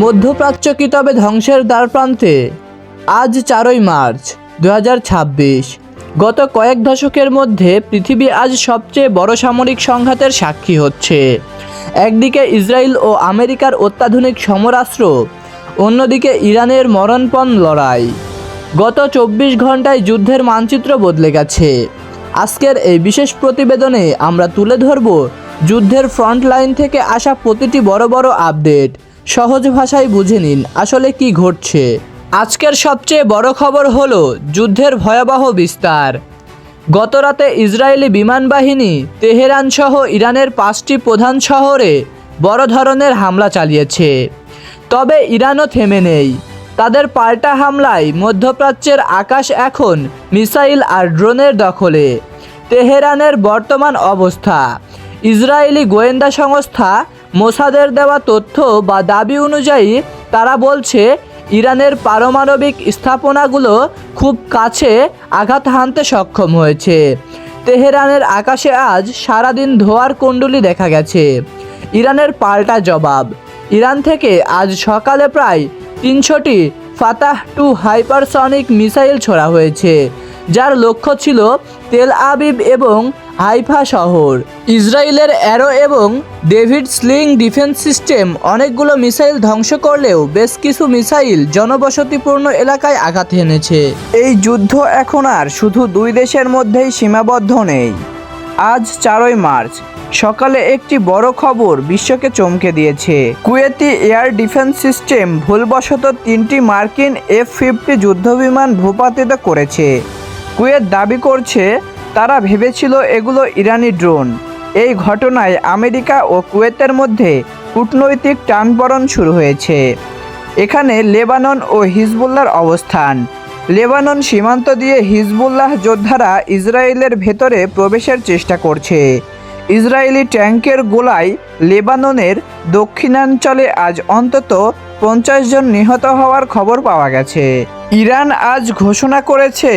মধ্যপ্রাচ্য কি তবে ধ্বংসের দ্বারপ্রান্তে? আজ 4ই মার্চ 2026। গত কয়েক দশকের মধ্যে পৃথিবী আজ সবচেয়ে বড় সামরিক সংঘাতের সাক্ষী হচ্ছে। একদিকে ইসরায়েল ও আমেরিকার অত্যাধুনিক সমরাস্ত্র, অন্যদিকে ইরানের মরণপণ লড়াই। গত 24 ঘন্টায় যুদ্ধের মানচিত্র বদলে গেছে। আজকের এই বিশেষ প্রতিবেদনে আমরা তুলে ধরব যুদ্ধের ফ্রন্ট লাইন থেকে আসা প্রতিটি বড় বড় আপডেট। সহজ ভাষায় বুঝে নিন আসলে কি ঘটছে। আজকের সবচেয়ে বড় খবর হলো যুদ্ধের ভয়াবহ বিস্তার। গত রাতে ইসরায়েলি বিমান বাহিনী তেহরান সহ ইরানের 5টি প্রধান শহরে বড় ধরনের হামলা চালিয়েছে। তবে ইরানও থেমে নেই। তাদের পাল্টা হামলায় মধ্যপ্রাচ্যের আকাশ এখন মিসাইল আর ড্রোনের দখলে। তেহরানের বর্তমান অবস্থা। ইসরায়েলি গোয়েন্দা সংস্থা মোসাদের দেওয়া তথ্য বা দাবি অনুযায়ী তারা বলছে ইরানের পারমাণবিক স্থাপনাগুলো খুব কাছে আঘাত হানতে সক্ষম হয়েছে। তেহরানের আকাশে আজ সারাদিন ধোঁয়ার কুণ্ডলী দেখা গেছে। ইরানের পাল্টা জবাব। ইরান থেকে আজ সকালে প্রায় 300টি ফাতাহ-2 হাইপারসনিক মিসাইল ছোড়া হয়েছে, যার লক্ষ্য ছিল তেল আবিব এবং হাইফা শহর। ইসরায়েলের অ্যারো এবং ডেভিড স্লিং ডিফেন্স সিস্টেম অনেকগুলো মিসাইল ধ্বংস করলেও বেশ কিছু মিসাইল জনবসতিপূর্ণ এলাকায় আঘাত এনেছে। এই যুদ্ধ এখন আর শুধু দুই দেশের মধ্যেই সীমাবদ্ধ নেই। আজ 4ই মার্চ সকালে একটি বড় খবর বিশ্বকে চমকে দিয়েছে। কুয়েতি এয়ার ডিফেন্স সিস্টেম ভুলবশত 3টি মার্কিন F-50 যুদ্ধবিমান ভূপাতিত করেছে। কুয়েত দাবি করছে তারা ভেবেছিল এগুলো ইরানি ড্রোন। এই ঘটনায় আমেরিকা ও কুয়েতের মধ্যে কূটনৈতিক টানপোড়েন শুরু হয়েছে। এখানে লেবানন ও হিজবুল্লাহর অবস্থান। লেবানন সীমান্ত দিয়ে হিজবুল্লাহ যোদ্ধারা ইসরায়েলের ভেতরে প্রবেশের চেষ্টা করছে। ইসরায়েলি ট্যাঙ্কের গোলায় লেবাননের দক্ষিণাঞ্চলে আজ অন্তত 50 জন নিহত হওয়ার খবর পাওয়া গেছে। ইরান আজ ঘোষণা করেছে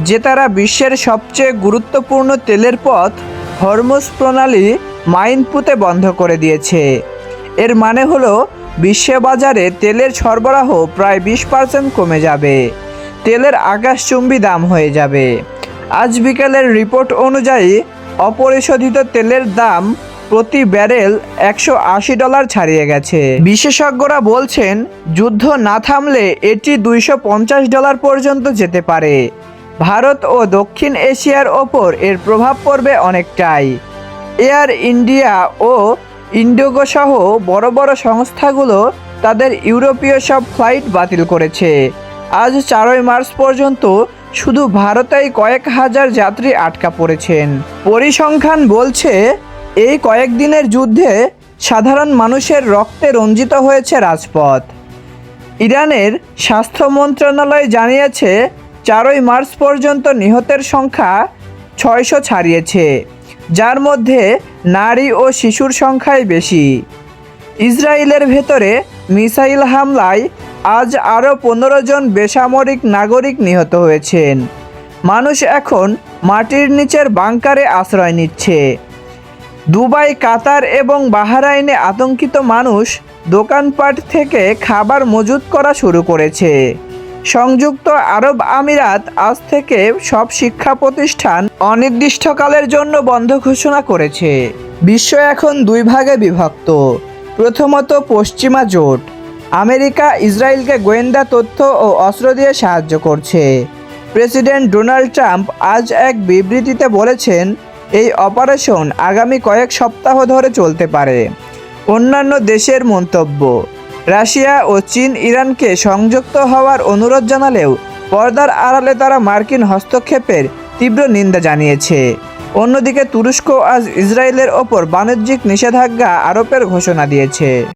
যে তারা বিশ্বের সবচেয়ে গুরুত্বপূর্ণ তেলের পথ হরমুজ প্রণালী মাইন পুঁতে বন্ধ করে দিয়েছে। এর মানে হলো বিশ্ববাজারে তেলের সরবরাহ প্রায় 20% কমে যাবে। তেলের আকাশচুম্বী দাম হয়ে যাবে। আজ বিকেলের রিপোর্ট অনুযায়ী অপরিশোধিত তেলের দাম প্রতি ব্যারেল $180 ছাড়িয়ে গেছে। বিশেষজ্ঞরা বলছেন যুদ্ধ না থামলে এটি $250 পর্যন্ত যেতে পারে। ভারত ও দক্ষিণ এশিয়ার ওপর এর প্রভাব পড়বে অনেকটাই। এয়ার ইন্ডিয়া ও ইন্ডিগো সহ বড় বড় সংস্থাগুলো তাদের ইউরোপীয় সব ফ্লাইট বাতিল করেছে। আজ 4ই মার্চ পর্যন্ত শুধু ভারতেই কয়েক হাজার যাত্রী আটকা পড়েছেন। পরিসংখ্যান বলছে এই কয়েকদিনের যুদ্ধে সাধারণ মানুষের রক্তে রঞ্জিত হয়েছে রাজপথ। ইরানের স্বাস্থ্য মন্ত্রণালয় জানিয়েছে 4ই মার্চ পর্যন্ত নিহতের সংখ্যা 600 ছাড়িয়েছে, যার মধ্যে নারী ও শিশুর সংখ্যাই বেশি। ইসরায়েলের ভেতরে মিসাইল হামলায় আজ আরও 15 জন বেসামরিক নাগরিক নিহত হয়েছেন। মানুষ এখন মাটির নিচের বাংকারে আশ্রয় নিচ্ছে। দুবাই, কাতার এবং বাহরাইনে আতঙ্কিত মানুষ দোকানপাট থেকে খাবার মজুত করা শুরু করেছে। সংযুক্ত আরব আমিরাত আজ থেকে সব শিক্ষা প্রতিষ্ঠান অনির্দিষ্টকালের জন্য বন্ধ ঘোষণা করেছে। বিশ্ব এখন দুই ভাগে বিভক্ত। প্রথমত পশ্চিমা জোট। আমেরিকা ইসরায়েলকে গোয়েন্দা তথ্য ও অস্ত্র দিয়ে সাহায্য করছে। প্রেসিডেন্ট ডোনাল্ড ট্রাম্প আজ এক বিবৃতিতে বলেছেন এই অপারেশন আগামী কয়েক সপ্তাহ ধরে চলতে পারে। অন্যান্য দেশের মন্তব্য। রাশিয়া ও চীন ইরানকে সংযুক্ত হওয়ার অনুরোধ জানালেও পর্দার আড়ালে তারা মার্কিন হস্তক্ষেপের তীব্র নিন্দা জানিয়েছে। অন্যদিকে তুরস্ক আজ ইসরায়েলের ওপর বাণিজ্যিক নিষেধাজ্ঞা আরোপের ঘোষণা দিয়েছে।